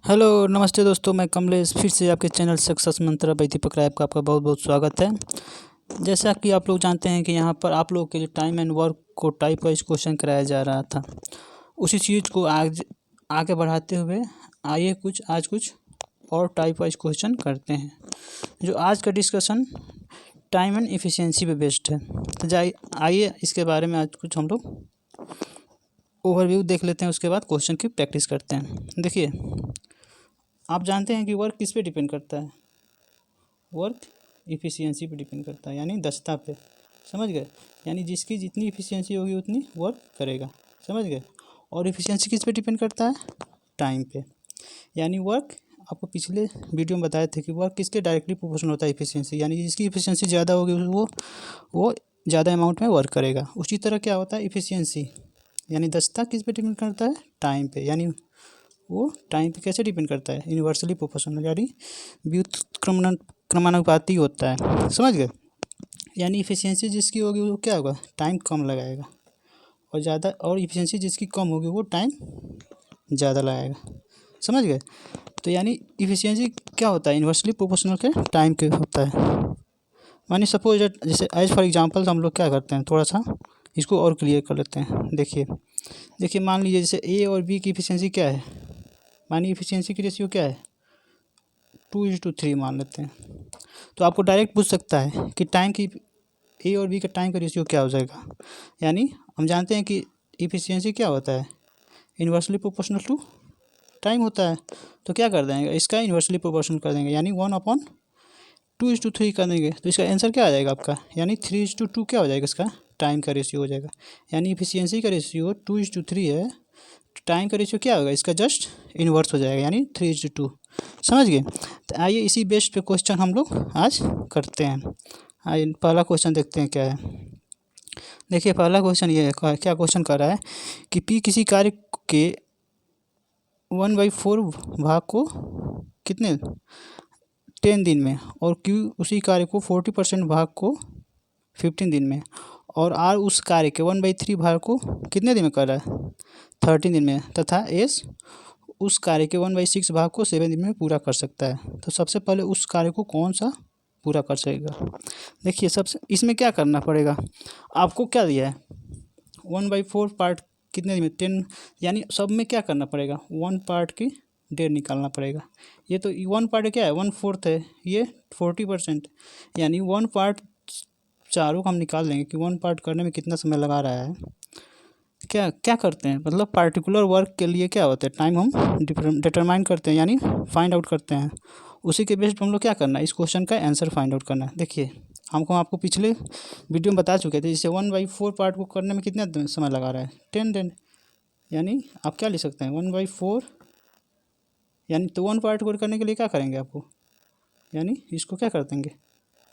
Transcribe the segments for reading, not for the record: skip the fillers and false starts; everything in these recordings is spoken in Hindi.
हेलो नमस्ते दोस्तों, मैं कमलेश फिर से आपके चैनल सक्सेस मंत्रा बाय दीपक राय का आपका बहुत बहुत स्वागत है। जैसा कि आप लोग जानते हैं कि यहाँ पर आप लोगों के लिए टाइम एंड वर्क को टाइप वाइज क्वेश्चन कराया जा रहा था। उसी चीज़ को आगे बढ़ाते हुए आइए आज कुछ और टाइप वाइज क्वेश्चन करते हैं। जो आज का डिस्कशन टाइम एंड एफिशिएंसी पे बेस्ड है, तो आइए इसके बारे में आज कुछ हम लोग ओवरव्यू देख लेते हैं। उसके बाद क्वेश्चन की प्रैक्टिस करते हैं। देखिए, आप जानते हैं कि वर्क किस पे डिपेंड करता है? वर्क इफ़िशियंसी पे डिपेंड करता है, यानी दक्षता पे। समझ गए? यानी जिसकी जितनी इफ़िशियंसी होगी उतनी वर्क करेगा। समझ गए? और इफ़िशियंसी किस पे डिपेंड करता है? टाइम पे। यानी वर्क, आपको पिछले वीडियो में बताए थे कि वर्क किसके डायरेक्टली प्रोपोर्शनल होता है? इफ़िशियंसी। यानी जिसकी इफ़िशियंसी ज़्यादा होगी वो ज़्यादा अमाउंट में वर्क करेगा। उसी तरह क्या होता है? इफ़िशियंसी यानी दक्षता किस पे डिपेंड करता है? टाइम पे। यानी वो टाइम पे कैसे डिपेंड करता है? यूनिवर्सली प्रोपोर्शनल, यानी क्रमानुपाती होता है। समझ गए? यानी इफ़िशियंसी जिसकी होगी वो क्या होगा? टाइम कम लगाएगा। और इफ़िशियंसी जिसकी कम होगी वो टाइम ज़्यादा लगाएगा। समझ गए? तो यानी इफ़िशियंसी क्या होता है? इन्वर्सली प्रोपोर्शनल के टाइम के होता है। मानिए सपोज जैसे एज फॉर एग्जांपल हम लोग क्या करते हैं, थोड़ा सा इसको और क्लियर कर लेते हैं। देखिए मान लीजिए जैसे ए और बी की इफ़िशियंसी क्या है? मानिए इफ़िशियंसी की रेशियो क्या है? 2:3 मान लेते हैं। तो आपको डायरेक्ट पूछ सकता है कि टाइम की ए और बी का टाइम का रेशियो क्या हो जाएगा। यानी हम जानते हैं कि इफ़िशियंसी क्या होता है? इन्वर्सली प्रोपोर्शनल टू टाइम होता है। तो क्या कर देंगे, इसका इन्वर्सली प्रोपोर्शनल कर देंगे, यानी 1/2:3 कर देंगे। तो इसका आंसर क्या आ जाएगा आपका? यानी 3:2 क्या हो जाएगा? इसका टाइम का रेशियो हो जाएगा। यानी इफ़िशियंसी का रेशियो 2:3 है, टाइम का रेशियो क्या होगा? इसका जस्ट इन्वर्स हो जाएगा, यानी 3:2। समझ गए? तो आइए इसी बेस पे क्वेश्चन हम लोग आज करते हैं। आइए पहला क्वेश्चन देखते हैं क्या है। देखिए पहला क्वेश्चन ये है, क्या क्वेश्चन कर रहा है कि पी किसी कार्य के 1/4 भाग को कितने 10 दिन में, और क्यू उसी कार्य को 40% भाग को 15 दिन में, और आर उस कार्य के 1/3 भाग को कितने दिन में कर रहा है? 13 दिन में, तथा एस उस कार्य के 1/6 भाग को 7 दिन में पूरा कर सकता है। तो सबसे पहले उस कार्य को कौन सा पूरा कर सकेगा? देखिए सबसे इसमें क्या करना पड़ेगा, आपको क्या दिया है? 1/4 पार्ट कितने दिन में? 10। यानी सब में क्या करना पड़ेगा? 1 पार्ट की डेढ़ निकालना पड़ेगा। ये तो 1 पार्ट क्या है? 1/4 है, ये 40%। यानी 1 पार्ट चारों को हम निकाल देंगे कि 1 पार्ट करने में कितना समय लगा रहा है। क्या क्या करते हैं, मतलब पार्टिकुलर वर्क के लिए क्या होता है? टाइम हम डिटरमाइन करते हैं, यानी फाइंड आउट करते हैं। उसी के बेस्ड हम लोग क्या करना है? इस क्वेश्चन का आंसर फाइंड आउट करना है। देखिए आपको पिछले वीडियो में बता चुके थे, जैसे 1/4 पार्ट को करने में कितना समय लगा रहा है? 10 दिन। यानी आप क्या लिख सकते हैं? 1/4, यानी तो 1 पार्ट को करने के लिए क्या करेंगे आपको? यानी इसको क्या कर देंगे?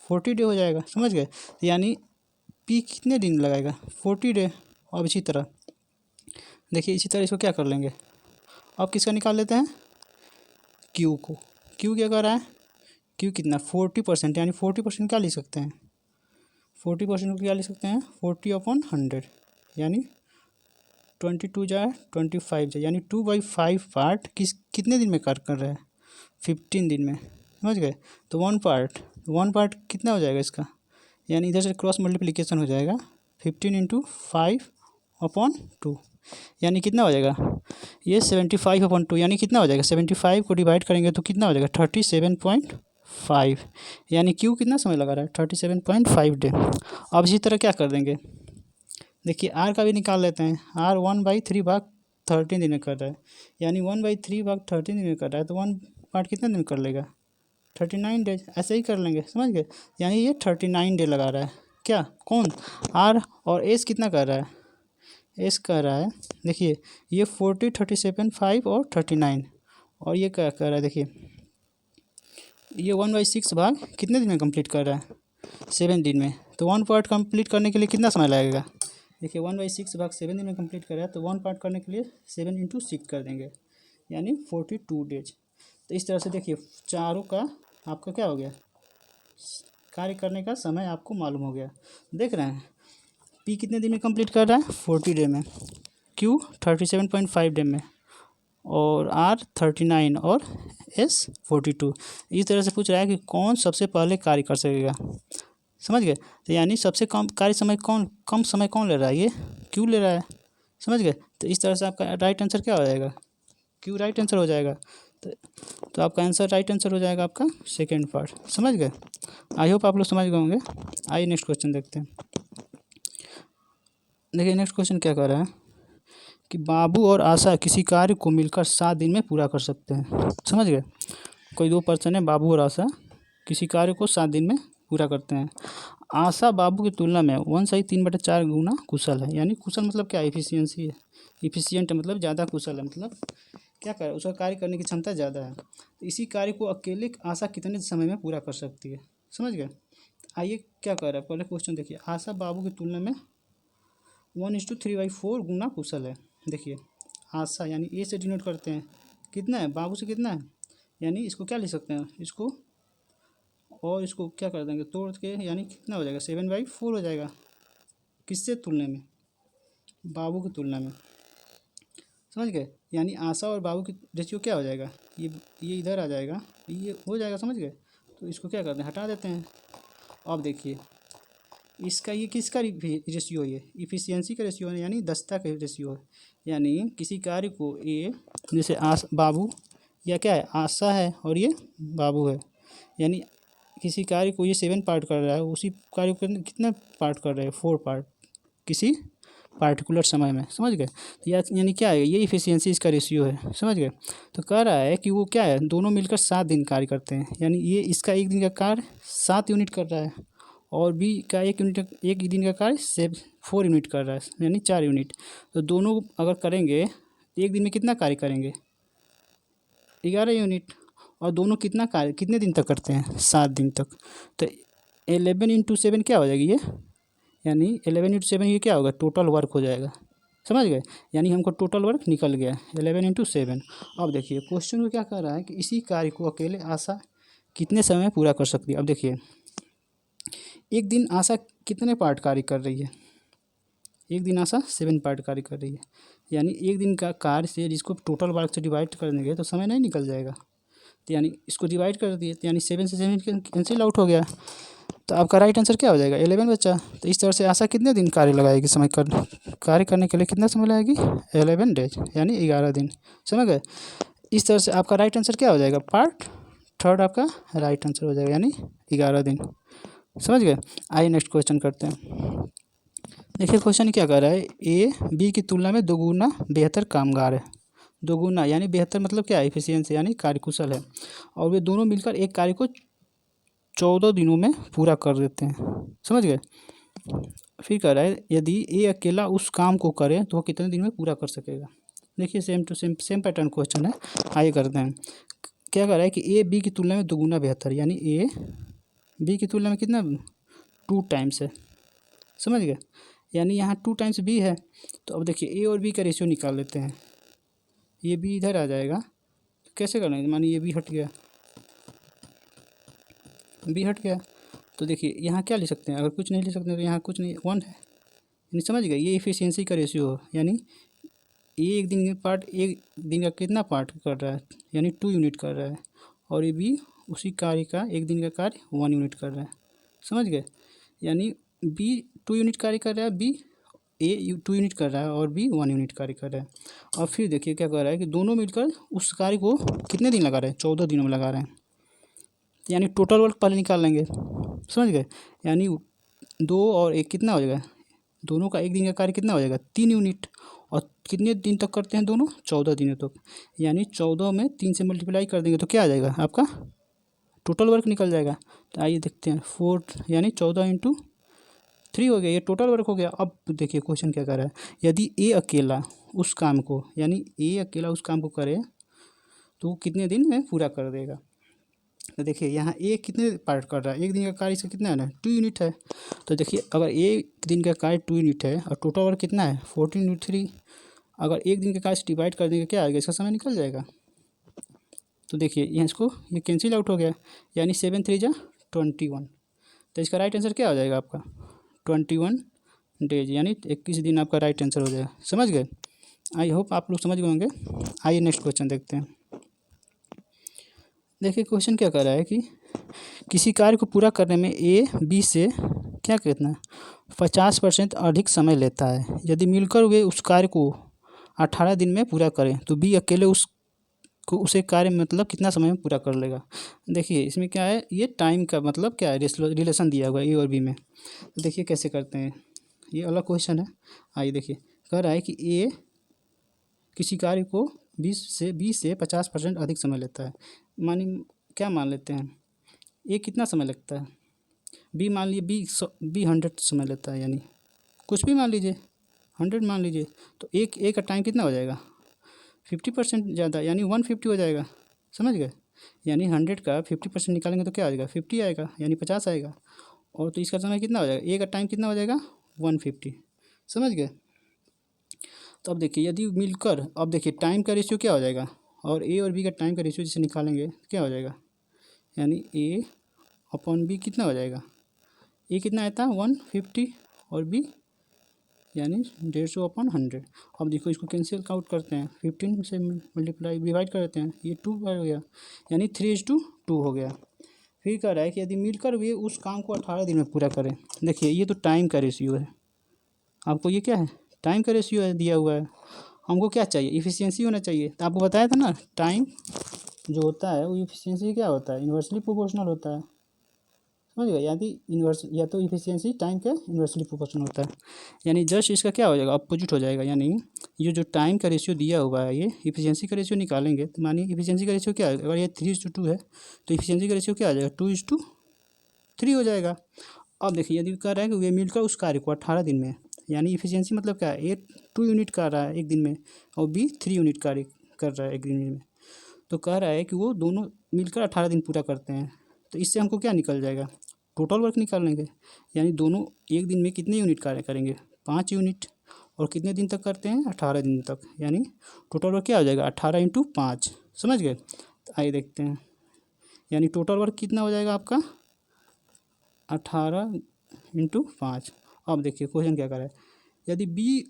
40 डे हो जाएगा। समझ गए? यानी पी कितने दिन लगाएगा? 40 डे। अब इसी तरह देखिए, इसी तरह इसको क्या कर लेंगे? अब किसका निकाल लेते हैं? क्यू को। क्यू क्या कर रहा है? क्यू कितना? 40%। यानी 40% क्या लिख सकते हैं? 40% को क्या लिख सकते हैं? 40/100। यानी 22 जा 25 जा, यानी 2/5 पार्ट कितने दिन में कर रहे हैं? 15 दिन में। समझ गए? तो 1 पार्ट कितना हो जाएगा इसका? यानी इधर से क्रॉस मल्टीप्लिकेशन हो जाएगा, 15 × 5/2, यानी कितना हो जाएगा? ये 75/2, यानी कितना हो जाएगा? 75 को डिवाइड करेंगे तो कितना हो जाएगा? 37.5। यानी क्यू कितना समय लगा रहा है? 37.5 डे। अब इसी तरह क्या कर देंगे? देखिए आर का भी निकाल लेते हैं। आर 1/3 भाग 13 दिन में कर रहा है, यानी 1/3 भाग 13 दिन में कर रहा है, तो 1 पार्ट कितने दिन में कर लेगा? 39 डेज। ऐसे ही कर लेंगे। समझ गए? यानी ये 39 डे लगा रहा है। क्या? कौन? आर। और एस कितना कर रहा है? एस कर रहा है, देखिए ये 40, 37.5 और 39, और ये क्या कर रहा है? देखिए ये 1/6 भाग कितने दिन में कंप्लीट कर रहा है? 7 दिन में। तो 1 पार्ट कंप्लीट करने के लिए कितना समय लगेगा? देखिए 1/6 भाग 7 दिन में कंप्लीट कर रहा है, तो 1 पार्ट करने के लिए 7 × 6 कर देंगे, यानी 42 डेज। तो इस तरह से देखिए चारों का आपका क्या हो गया? कार्य करने का समय आपको मालूम हो गया। देख रहे हैं पी कितने दिन में कंप्लीट कर रहा है? 40 डे में। क्यू 37.5 डे में। और R 39 और S 42। इस तरह से पूछ रहा है कि कौन सबसे पहले कार्य कर सकेगा। समझ गए। तो यानी सबसे कम कार्य समय कम समय कौन ले रहा है, ये क्यों ले रहा है। समझ गए। तो इस तरह से आपका राइट आंसर क्या हो जाएगा, क्यों राइट आंसर हो जाएगा। तो आपका आंसर राइट आंसर हो जाएगा आपका सेकेंड पार्ट। समझ गए। आई होप आप लोग समझ गए होंगे। आइए नेक्स्ट क्वेश्चन देखते हैं। देखिए नेक्स्ट क्वेश्चन क्या कह रहा है कि बाबू और आशा किसी कार्य को मिलकर 7 दिन में पूरा कर सकते हैं। समझ गए। कोई दो पर्सन है, बाबू और आशा, किसी कार्य को 7 दिन में पूरा करते हैं। आशा बाबू की तुलना में 1/3/4 गुना कुशल है। यानी कुशल मतलब क्या, एफिशिएंसी है। इफिशियंट मतलब ज़्यादा कुशल है, मतलब क्या कर उसका कार्य करने की क्षमता ज़्यादा है। तो इसी कार्य को अकेले आशा कितने समय में पूरा कर सकती है। समझ गए। आइए क्या कर रहा है, पहले क्वेश्चन देखिए। आशा बाबू की तुलना में 1:3/4 गुना कुशल है। देखिए आशा यानी ए से डिनोट करते हैं, कितना है बाबू से कितना है, यानी इसको क्या लिख सकते हैं, इसको और इसको क्या कर देंगे तोड़ के, यानी कितना हो जाएगा 7/4 हो जाएगा। किससे तुलना में, बाबू की तुलना में। समझ गए। यानी आशा और बाबू की रेशियो क्या हो जाएगा, ये इधर आ जाएगा, ये हो जाएगा। समझ गए। तो इसको क्या करते हैं, हटा देते हैं। अब देखिए इसका ये किसका रेशियो है, ये इफिशियंसी का रेशियो है, यानी दक्षता का रेशियो है। यानी किसी कार्य को ए, जैसे बाबू या क्या है आशा है और ये बाबू है, यानी किसी कार्य को ये 7 पार्ट कर रहा है, उसी कार्य को कितना पार्ट कर रहा है, 4 पार्ट किसी पार्टिकुलर समय में। समझ गए। तो यानी क्या है, ये इफिशियंसी इसका रेशियो है। समझ गए। तो कह रहा है कि वो क्या है, दोनों मिलकर 7 दिन कार्य करते हैं। यानी ये इसका एक दिन का कार्य 7 यूनिट कर रहा है और बी का एक दिन का कार्य 4 यूनिट कर रहा है, यानी 4 यूनिट। तो दोनों अगर करेंगे एक दिन में कितना कार्य करेंगे, 11 यूनिट। और दोनों कितना कार्य कितने दिन तक करते हैं, 7 दिन तक। तो 11 × 7 क्या हो जाएगी ये, यानी 11 × 7 ये क्या होगा, टोटल वर्क हो जाएगा। समझ गए। यानी हमको टोटल वर्क निकल गया 11 × 7। अब देखिए क्वेश्चन में क्या कर रहा है कि इसी कार्य को अकेले आशा कितने समय में पूरा कर सकती है। अब देखिए एक दिन आशा कितने पार्ट कार्य कर रही है, एक दिन आशा 7 पार्ट कार्य कर रही है। यानी एक दिन का कार्य से जिसको टोटल वर्क से डिवाइड कर देंगे तो समय नहीं निकल जाएगा। तो यानी इसको डिवाइड कर दिए, तो यानी 7 से 7 कैंसिल आउट हो गया। तो आपका राइट आंसर क्या हो जाएगा, 11 बचा। तो इस तरह से आशा कितने दिन कार्य लगाएगी, कार्य करने के लिए कितना समय लगाएगी, 11 डेज, यानी 11 दिन। समझ गए। इस तरह से आपका राइट आंसर क्या हो जाएगा, पार्ट थर्ड आपका राइट आंसर हो जाएगा, यानी 11 दिन। समझ गए। आइए नेक्स्ट क्वेश्चन करते हैं। देखिए क्वेश्चन क्या कर रहा है, ए बी की तुलना में 2 गुना बेहतर कामगार है। 2 गुना यानी बेहतर मतलब क्या है, एफिशिएंसी यानी कार्यकुशल है। और वे दोनों मिलकर एक कार्य को 14 दिनों में पूरा कर देते हैं। समझ गए। फिर कह रहा है यदि ए अकेला उस काम को करे तो वह कितने दिन में पूरा कर सकेगा। देखिए same to same pattern question है। आइए करते हैं। क्या कह रहा है कि ए बी की तुलना में 2 गुना बेहतर, यानी ए बी की तुलना में कितना 2 टाइम्स है। समझ गए। यानी यहाँ 2 टाइम्स बी है। तो अब देखिए ए और बी का रेशियो निकाल लेते हैं। ये बी इधर आ जाएगा, तो कैसे करना है, मानिए ये बी हट गया, बी हट गया। तो देखिए यहाँ क्या ले सकते हैं, अगर कुछ नहीं ले सकते तो यहाँ कुछ नहीं, 1 है। यानी समझ गए, ये इफिशियंसी का रेशियो हो। यानी ये एक दिन का पार्ट, एक दिन का कितना पार्ट कर रहा है, यानी 2 यूनिट कर रहा है। और ये बी उसी कार्य का एक दिन का कार्य 1 यूनिट कर रहा है। समझ गए। यानी बी 2 यूनिट कार्य कर रहा है, बी ए 2 यूनिट कर रहा है और बी 1 यूनिट कार्य कर रहा है। और फिर देखिए क्या कर रहा है कि दोनों मिलकर उस कार्य को कितने दिन लगा रहे हैं, 14 दिनों में लगा रहे हैं। यानी टोटल वर्क पहले निकाल लेंगे। समझ गए। यानी 2 और 1 कितना हो जाएगा, दोनों का एक दिन का कार्य कितना हो जाएगा, 3 यूनिट। और कितने दिन तक करते हैं दोनों, 14 दिनों तक। यानी 14 में 3 से मल्टीप्लाई कर देंगे तो क्या आ जाएगा, आपका टोटल वर्क निकल जाएगा। तो आइए देखते हैं 4 यानी 14 × 3 हो गया, ये टोटल वर्क हो गया। अब देखिए क्वेश्चन क्या कर रहा है, यदि ए अकेला उस काम को, यानी ए अकेला उस काम को करे तो वो कितने दिन में पूरा कर देगा। तो देखिए यहाँ ए कितने पार्ट कर रहा है, एक दिन का कार्य इसका कितना है ना, 2 यूनिट है। तो देखिए अगर एक दिन का कार्य 2 यूनिट है और टोटल वर्क कितना है 14 × 3, अगर एक दिन के कार्य से डिवाइड कर देंगे क्या आएगा, इसका समय निकल जाएगा। तो देखिए यहाँ इसको ये कैंसिल आउट हो गया, यानी 7 × 3 = 21। तो इसका राइट आंसर क्या हो जाएगा आपका 21 डेज, यानी 21 दिन आपका राइट आंसर हो जाएगा। समझ गए। आई होप आप लोग समझ गए होंगे। आइए नेक्स्ट क्वेश्चन देखते हैं। देखिए क्वेश्चन क्या कर रहा है कि किसी कार्य को पूरा करने में ए बी से क्या कितना 50% अधिक समय लेता है। यदि मिलकर वे उस कार्य को 18 दिन में पूरा करें तो बी अकेले उसे कार्य मतलब कितना समय में पूरा कर लेगा। देखिए इसमें क्या है, ये टाइम का मतलब क्या है, रिलेशन दिया हुआ है ए और बी में। तो देखिए कैसे करते हैं, ये अलग क्वेश्चन है। आइए देखिए, कह रहा है कि ए किसी कार्य को 20 से 50% अधिक समय लेता है। मानी क्या मान लेते हैं, ए कितना समय लगता है, बी मान लीजिए बी 100 समय लेता है, यानी कुछ भी मान लीजिए 100 मान लीजिए। तो एक का टाइम कितना हो जाएगा 50% ज़्यादा, यानी 150 हो जाएगा। समझ गए, यानी 100 का 50% निकालेंगे तो क्या आ जाएगा 50 आएगा, यानी 50 आएगा। और तो इसका समय कितना हो जाएगा, ए का टाइम कितना हो जाएगा 150। समझ गए। तो अब देखिए यदि मिलकर, अब देखिए टाइम का रेशियो क्या हो जाएगा, और ए और बी का टाइम का रेशियो जिसे निकालेंगे क्या हो जाएगा, यानी ए अपॉन बी कितना हो जाएगा, ए कितना आया था 150 और बी यानी 150 अपॉन 100। अब देखो इसको कैंसिल आउट करते हैं, 15 से मल्टीप्लाई डिवाइड करते हैं, ये 2 हो गया, यानी 3:2 हो गया। फिर कह रहा है कि यदि मिलकर वे उस काम को 18 दिन में पूरा करें। देखिए ये तो टाइम का रेशियो है, आपको ये क्या है टाइम का रेशियो है दिया हुआ है। हमको क्या चाहिए, इफ़िशियंसी होना चाहिए। तो आपको बताया था ना, टाइम जो होता है वो इफ़िशियंसी क्या होता है, इन्वर्सली प्रोपोर्शनल होता है। समझ गए, यानी इन्वर्स या तो इफिशियंसी टाइम के इन्वर्सली प्रोपोर्शनल होता है, यानी जस्ट इसका क्या हो जाएगा अपोजिट हो जाएगा। यानी ये जो टाइम का रेशियो दिया हुआ है, ये इफिशियंसी का रेशियो निकालेंगे तो मानिए इफिशियंसी का रेशियो क्या है, अगर ये 3:2 है तो इफिशियंसी का रेशियो क्या आ जाएगा 2:3 हो जाएगा। अब देखिए यदि कह रहा है कि वे मिलकर उस कार्य को 18 दिन में, यानी इफिशियंसी मतलब क्या है, ए 2 यूनिट कर रहा है एक दिन में और बी 3 यूनिट कार्य कर रहा है एक दिन में। तो कह रहा है कि वो दोनों मिलकर 18 दिन पूरा करते हैं। तो इससे हमको क्या निकल जाएगा, टोटल वर्क निकाल लेंगे। यानी दोनों एक दिन में कितने यूनिट कार्य करेंगे 5 यूनिट, और कितने दिन तक करते हैं 18 दिन तक, यानी टोटल वर्क क्या हो जाएगा 18 × 5। समझ गए। तो आइए देखते हैं, यानी टोटल वर्क कितना हो जाएगा आपका 18 × 5। अब देखिए क्वेश्चन क्या कर रहा है, यदि बी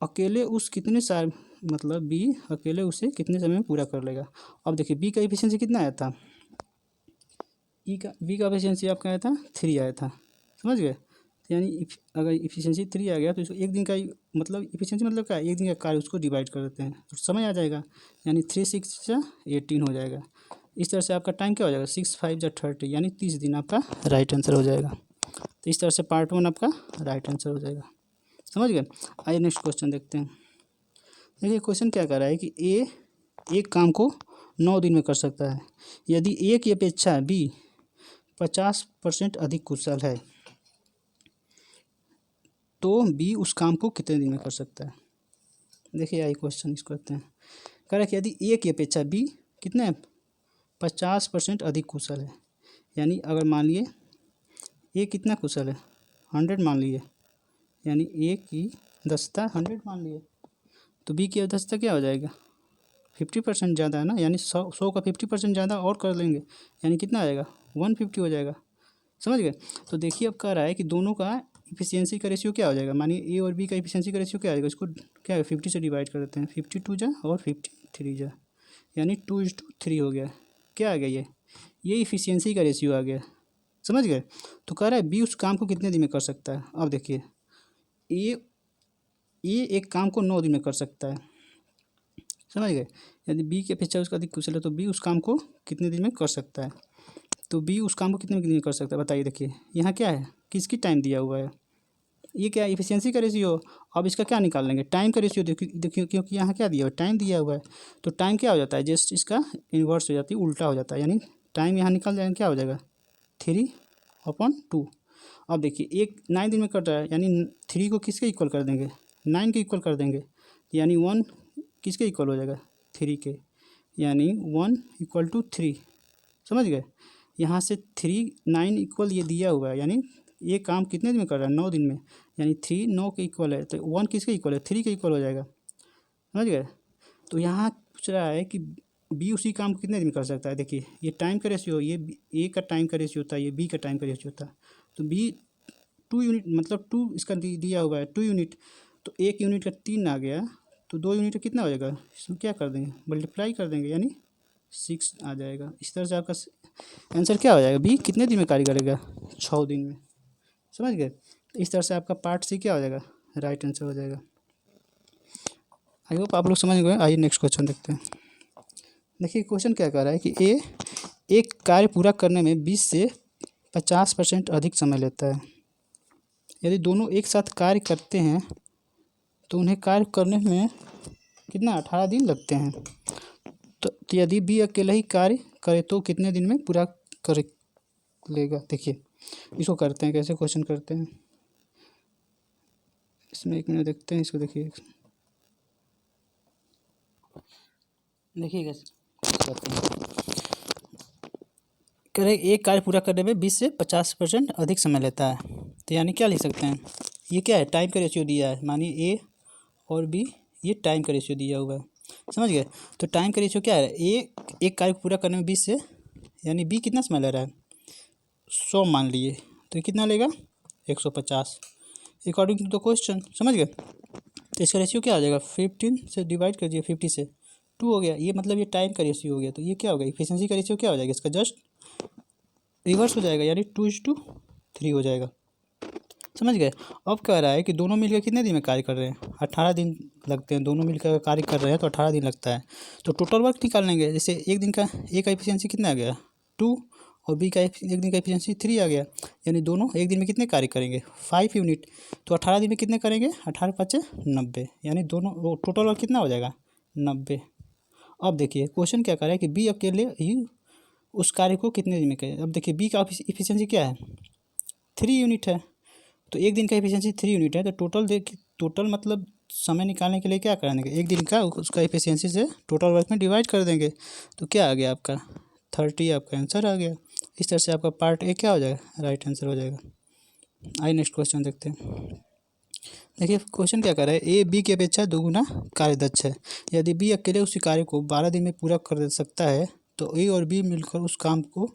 अकेले उस कितने साल मतलब बी अकेले उसे कितने समय में पूरा कर लेगा। अब देखिए बी का एफिशिएंसी कितना आया था, बी का एफिशिएंसी आपका आया था 3 आया था। समझ गए। यानी अगर इफिशियंसी 3 आ गया तो इसको एक दिन का मतलब इफिशियंसी मतलब क्या है, एक दिन का कार्य उसको डिवाइड कर देते हैं तो समय आ जाएगा, यानी 3 6 18 हो जाएगा। इस तरह से आपका टाइम क्या हो जाएगा 6 5 30, यानी 30 दिन आपका राइट आंसर हो जाएगा। तो इस तरह से पार्ट 1 आपका राइट आंसर हो जाएगा। समझ गए। आइए नेक्स्ट क्वेश्चन देखते हैं। देखिए क्वेश्चन क्या कर रहा है कि ए एक काम को 9 दिन में कर सकता है। यदि ए की अपेक्षा बी 50% अधिक कुशल है तो बी उस काम को कितने दिन में कर सकता है। देखिए आई क्वेश्चन इसको करते हैं। कह रहा है कि यदि ए की अपेक्षा बी कितने 50% अधिक कुशल है, यानी अगर मान लिए ए कितना कुशल है 100 मान लिए, यानी ए की दक्षता 100 मान लिए, तो बी की दक्षता क्या हो जाएगा 50% ज़्यादा है ना, यानी 100 का 50% ज़्यादा और कर लेंगे, यानी कितना आ जाएगा 150 हो जाएगा। समझ गए। तो देखिए अब कह रहा है कि दोनों का इफिशियंसी का रेशियो क्या हो जाएगा, मानिए ए और बी का इफिशियंसी का रेशियो क्या आ जाएगा, इसको क्या है 50 से डिवाइड कर देते हैं, 52 जा और 53 जा, यानी 2:3 हो गया। क्या आ गया ये इफिशियंसी का रेशियो आ गया। समझ गए। तो कह रहा है बी उस काम को कितने दिन में कर सकता है। अब देखिए ए एक काम को 9 दिन में कर सकता है। समझ गए। यदि बी की अपेक्षा उसका अधिक कुशल है तो बी उस काम को कितने दिन में कर सकता है। तो बी उस काम को कितने दिन में कर सकता है बताइए। देखिए यहाँ क्या है, किसकी टाइम दिया हुआ है, ये क्या है इफिशियंसी का रेशियो। अब इसका क्या निकाल लेंगे टाइम का रेशियो। देखिए क्योंकि यहाँ क्या दिया हुआ है टाइम दिया हुआ है, तो टाइम क्या हो जाता है जस्ट इसका इन्वर्स हो जाती है, उल्टा हो जाता है, यानी टाइम यहाँ निकल जाएगा क्या हो जाएगा 3/2। अब देखिए एक 9 दिन में कट रहा है, यानी 3 को किसके इक्वल कर देंगे 9 के इक्वल कर देंगे, यानी 1 किसके इक्वल हो जाएगा 3 के, यानी 1 = 3। समझ गए। यहाँ से 3 9 इक्वल ये दिया हुआ है, यानी ये काम कितने दिन में कर रहा है 9 दिन में, यानी 3 9 के इक्वल है, तो 1 किसके इक्वल है 3 के इक्वल हो जाएगा। समझ गए। तो यहाँ पूछ रहा है कि बी उसी काम को कितने दिन में कर सकता है। देखिए ये टाइम का रेशियो, ये ए का टाइम का रेशियो होता है, ये बी का टाइम का रेशियो होता है। तो बी 2 यूनिट मतलब 2 इसका दिया हुआ है 2 यूनिट, तो 1 यूनिट का 3 आ गया, तो 2 यूनिट कितना हो जाएगा, इसमें क्या कर देंगे, मल्टीप्लाई कर देंगे, यानी 6 आ जाएगा। इस तरह से आपका आंसर क्या हो जाएगा, बी कितने दिन में कार्य करेगा, 6 दिन में। समझ गए। तो इस तरह से आपका पार्ट सी क्या हो जाएगा, राइट आंसर हो जाएगा। आई होप आप लोग समझ गए। आइए नेक्स्ट क्वेश्चन देखते हैं। देखिए क्वेश्चन क्या कह रहा है कि ए एक कार्य पूरा करने में 20 से 50% अधिक समय लेता है। यदि दोनों एक साथ कार्य करते हैं तो उन्हें कार्य करने में कितना 18 दिन लगते हैं। तो यदि बी अकेला ही कार्य करे तो कितने दिन में पूरा कर लेगा। देखिए इसको करते हैं, कैसे क्वेश्चन करते हैं इसमें, एक मिनट देखते हैं इसको। देखिए कैसे करते हैं। कह रहे एक कार्य पूरा करने में 20 से 50% अधिक समय लेता है। तो यानी क्या लिख सकते हैं, ये क्या है, टाइम का रेशियो दिया है। मानिए ए और बी, ये टाइम का रेशियो दिया हुआ है। समझ गए। तो टाइम का रेशियो क्या है, ए एक कार्य पूरा करने में 20 से, यानी बी कितना समय ले रहा है, 100 मान लिए, तो कितना लेगा 150 अकॉर्डिंग टू द क्वेश्चन। समझ गए। तो इसका रेशियो क्या आ जाएगा, 15 से डिवाइड कर दिए 50 से 2 हो गया। ये मतलब ये टाइम का रेशियो हो गया। तो ये क्या होगा, इफिशिएंसी का रेशियो क्या हो जाएगा, इसका जस्ट रिवर्स हो जाएगा, यानी 2:3 हो जाएगा। समझ गए। अब कह रहा है कि दोनों मिलकर कितने दिन में कार्य कर रहे हैं, 18 दिन लगते हैं। दोनों मिलकर कार्य कर रहे हैं तो 18 दिन लगता है। तो टोटल वर्क निकाल लेंगे। जैसे एक दिन का ए का एफिशिएंसी कितना आ गया 2, और बी का एक दिन का एफिशिएंसी 3 आ गया। यानी दोनों एक दिन में कितने कार्य करेंगे, 5 यूनिट। तो 18 दिन में कितने करेंगे, 18×5 = 90, यानी दोनों टोटल वर्क कितना हो जाएगा 90। अब देखिए क्वेश्चन क्या कर रहा है कि बी अकेले ही उस कार्य को कितने दिन में करें। अब देखिए बी का एफिशिएंसी क्या है, 3 यूनिट है। तो एक दिन का एफिशिएंसी 3 यूनिट है। तो टोटल मतलब समय निकालने के लिए क्या करेंगे, एक दिन का उसका एफिशिएंसी से टोटल वर्क में डिवाइड कर देंगे। तो क्या आ गया आपका 30, आपका आंसर आ गया। इस तरह से आपका पार्ट ए क्या हो जाएगा, राइट आंसर हो जाएगा। आइए नेक्स्ट क्वेश्चन देखते हैं। देखिए क्वेश्चन क्या कर रहा है, ए बी की अपेक्षा दोगुना कार्यदक्ष है। यदि बी अकेले उसी कार्य को 12 दिन में पूरा कर सकता है तो ए और बी मिलकर उस काम को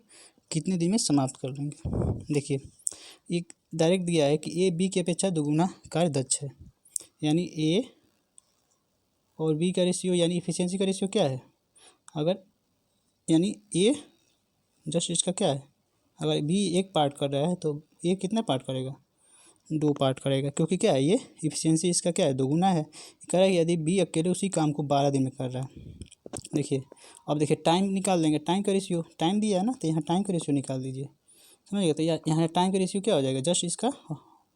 कितने दिन में समाप्त कर लेंगे। देखिए एक डायरेक्ट दिया है कि ए बी की अपेक्षा दोगुना कार्यदक्ष है, यानी ए और बी का रेशियो यानी इफिशियंसी का रेशियो क्या है, अगर यानी ए जस्ट इसका क्या है, अगर बी एक पार्ट कर रहा है तो ए कितना पार्ट करेगा, 2 पार्ट करेगा। क्योंकि क्या है, ये इफिशियंसी इसका क्या है, दोगुना है। कह रहा है यदि बी अकेले उसी काम को 12 दिन में कर रहा है। देखिए अब देखिए टाइम निकाल देंगे, टाइम का रेशियो टाइम दिया है ना, तो यहाँ टाइम का रेशियो निकाल दीजिए। समझिएगा। तो यहाँ टाइम का रेशियो क्या हो जाएगा, जस्ट इसका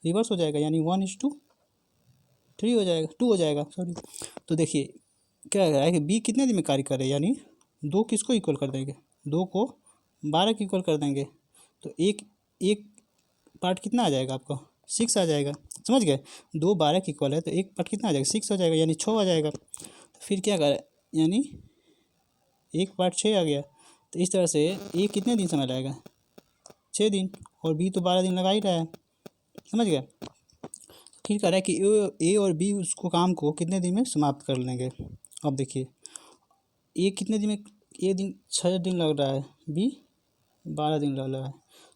रिवर्स हो जाएगा, यानी 1:3 हो जाएगा, 2 हो जाएगा सॉरी। तो देखिए क्या है कि बी कितने दिन में कार्य कर रहे हैं, यानी 2 किसको इक्वल कर देंगे, 2 को 12 को इक्वल कर देंगे। तो एक एक पार्ट कितना आ जाएगा आपका 6 आ जाएगा। समझ गए। 2 12 के इक्वल है तो एक पार्ट कितना आ जाएगा 6 हो जाएगा, यानी 6 आ जाएगा। तो फिर क्या कर, यानी एक पार्ट 6 आ गया। तो इस तरह से ए कितने दिन समय लगेगा, 6 दिन, और बी तो 12 दिन लगा ही रहा है। समझ गए। फिर कह रहा है कि ए और बी उसको काम को कितने दिन में समाप्त कर लेंगे। अब देखिए ए कितने दिन में, ए दिन 6 दिन लग रहा है, बी 12 दिन लग रहा है।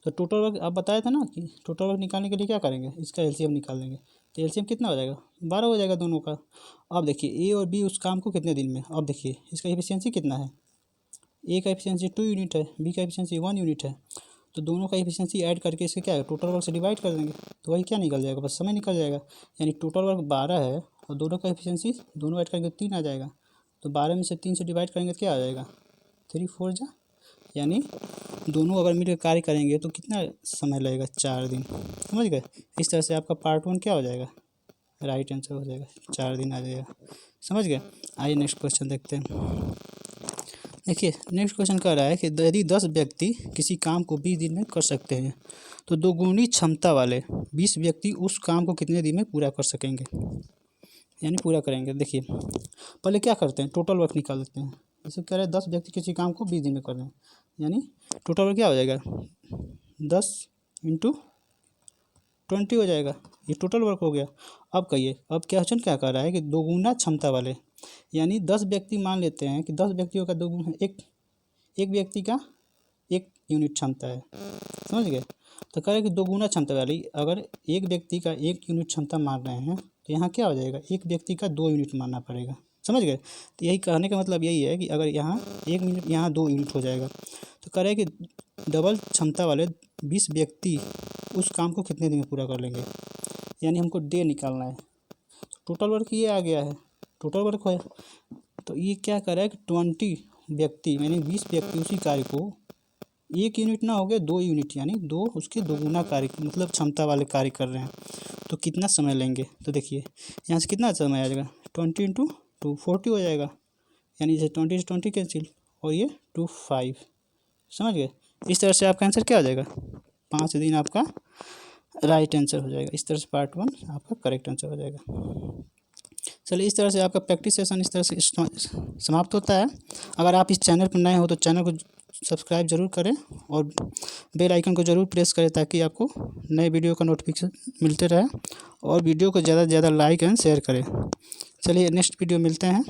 तो टोटल वर्क आप बताया था ना कि टोटल वर्क निकालने के लिए क्या करेंगे, इसका एलसीएम निकाल लेंगे। तो एलसीएम कितना हो जाएगा 12 हो जाएगा दोनों का। अब देखिए ए और बी उस काम को कितने दिन में, अब देखिए इसका एफिशिएंसी कितना है, ए का एफिशिएंसी 2 यूनिट है, बी का एफिशिएंसी 1 यूनिट है। तो दोनों का एफिशिएंसी ऐड करके इसके क्या है, टोटल वर्क से डिवाइड कर देंगे तो वही क्या निकल जाएगा, बस समय निकल जाएगा। यानी टोटल वर्क 12 है और दोनों का एफिशिएंसी दोनों ऐड करेंगे 3 आ जाएगा। तो 12 में से 3 से डिवाइड करेंगे तो क्या आ जाएगा 3 4 जा, यानी दोनों अगर मिलकर कार्य करेंगे तो कितना समय लगेगा 4 दिन। समझ गए। इस तरह से आपका पार्ट 1 क्या हो जाएगा, राइट आंसर हो जाएगा, 4 दिन आ जाएगा। समझ गए। आइए नेक्स्ट क्वेश्चन देखते हैं। देखिए नेक्स्ट क्वेश्चन कह रहा है कि यदि 10 व्यक्ति किसी काम को 20 दिन में कर सकते हैं तो दोगुनी क्षमता वाले 20 व्यक्ति उस काम को कितने दिन में पूरा कर सकेंगे, यानी पूरा करेंगे। देखिए पहले क्या करते हैं, टोटल वर्क निकाल लेते हैं। जैसे कह रहे हैं 10 व्यक्ति किसी काम को 20 दिन में कर रहे हैं, यानी टोटल वर्क क्या हो जाएगा 10 × 20 हो जाएगा, ये टोटल वर्क हो गया। अब कहिए, अब क्वेश्चन क्या कर रहा है कि दोगुना क्षमता वाले, यानी 10 व्यक्ति मान लेते हैं कि 10 व्यक्तियों का दोगुना, एक व्यक्ति का 1 यूनिट क्षमता है। समझ गए। तो कह रहे हैं कि दोगुना क्षमता वाली, अगर एक व्यक्ति का 1 यूनिट क्षमता मान रहे हैं तो यहाँ क्या हो जाएगा, एक व्यक्ति का 2 यूनिट मानना पड़ेगा। समझ गए। तो यही कहने का मतलब यही है कि अगर यहाँ 1 मिनट, यहाँ 2 यूनिट हो जाएगा। तो कह रहे हैं कि डबल क्षमता वाले 20 व्यक्ति उस काम को कितने दिन में पूरा कर लेंगे, यानी हमको डे निकालना है। टोटल वर्क ये आ गया है, टोटल वर्क है। तो ये क्या कर रहा है कि 20 व्यक्ति यानी 20 व्यक्ति उसी कार्य को 1 यूनिट ना हो गया 2 यूनिट, यानी 2 उसके दोगुना कार्य मतलब क्षमता वाले कार्य कर रहे हैं। तो कितना समय लेंगे, तो देखिए यहाँ से कितना समय आ जाएगा, 20 × 2 40 हो जाएगा, यानी जैसे 20 से 20 कैंसिल और ये 2 5। समझ गए। इस तरह से आपका आंसर क्या हो जाएगा, 5 दिन आपका राइट आंसर हो जाएगा। इस तरह से पार्ट 1 आपका करेक्ट आंसर हो जाएगा। चलिए, इस तरह से आपका प्रैक्टिस सेशन इस तरह से समाप्त होता है। अगर आप इस चैनल पर नए हो तो चैनल को सब्सक्राइब जरूर करें और बेल आइकन को ज़रूर प्रेस करें ताकि आपको नए वीडियो का नोटिफिकेशन मिलते रहे, और वीडियो को ज़्यादा से ज़्यादा लाइक एंड शेयर करें। चलिए नेक्स्ट वीडियो मिलते हैं।